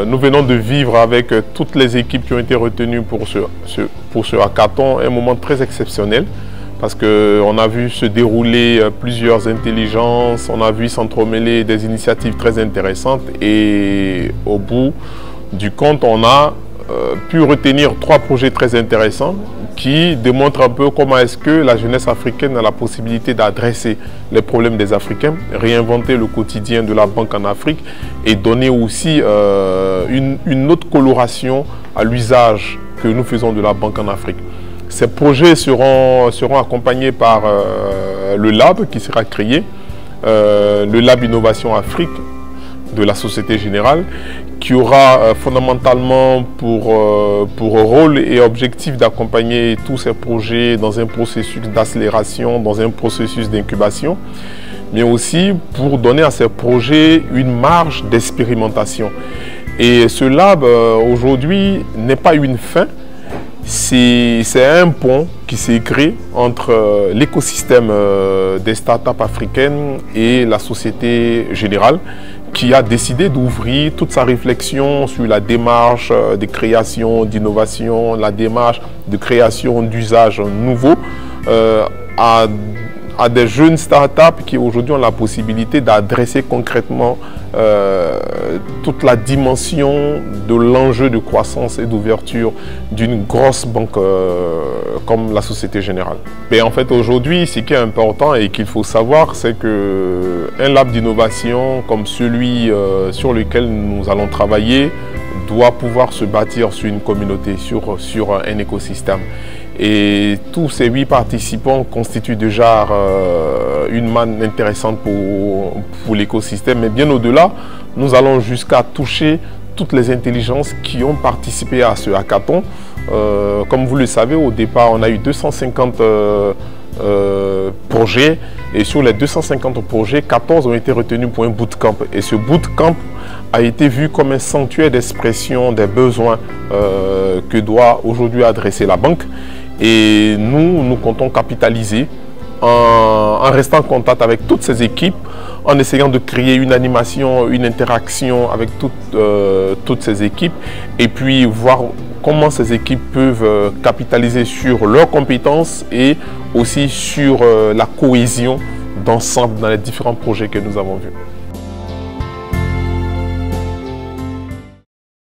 Nous venons de vivre avec toutes les équipes qui ont été retenues pour ce hackathon un moment très exceptionnel parce qu'on a vu se dérouler plusieurs intelligences, on a vu s'entremêler des initiatives très intéressantes et au bout du compte, on a pu retenir 3 projets très intéressants qui démontrent un peu comment est-ce que la jeunesse africaine a la possibilité d'adresser les problèmes des Africains, réinventer le quotidien de la banque en Afrique et donner aussi une autre coloration à l'usage que nous faisons de la banque en Afrique. Ces projets seront accompagnés par le lab qui sera créé, le lab Innovation Afrique de la Société Générale, qui aura fondamentalement pour rôle et objectif d'accompagner tous ces projets dans un processus d'accélération, dans un processus d'incubation, mais aussi pour donner à ces projets une marge d'expérimentation. Et ce lab, aujourd'hui, n'est pas une fin, c'est un pont qui s'est créé entre l'écosystème des startups africaines et la Société Générale, qui a décidé d'ouvrir toute sa réflexion sur la démarche de création, d'innovation, la démarche de création d'usages nouveaux à des jeunes startups qui aujourd'hui ont la possibilité d'adresser concrètement toute la dimension de l'enjeu de croissance et d'ouverture d'une grosse banque comme la Société Générale. Mais en fait aujourd'hui, ce qui est important et qu'il faut savoir, c'est qu'un lab d'innovation comme celui sur lequel nous allons travailler doit pouvoir se bâtir sur une communauté, sur un écosystème. Et tous ces 8 participants constituent déjà une manne intéressante pour l'écosystème. Mais bien au-delà, nous allons jusqu'à toucher toutes les intelligences qui ont participé à ce hackathon. Comme vous le savez, au départ, on a eu 250 projets. Et sur les 250 projets, 14 ont été retenus pour un bootcamp. Et ce bootcamp a été vu comme un sanctuaire d'expression des besoins que doit aujourd'hui adresser la banque. Et nous comptons capitaliser en restant en contact avec toutes ces équipes, en essayant de créer une animation, une interaction avec toutes ces équipes et puis voir comment ces équipes peuvent capitaliser sur leurs compétences et aussi sur la cohésion d'ensemble dans les différents projets que nous avons vus.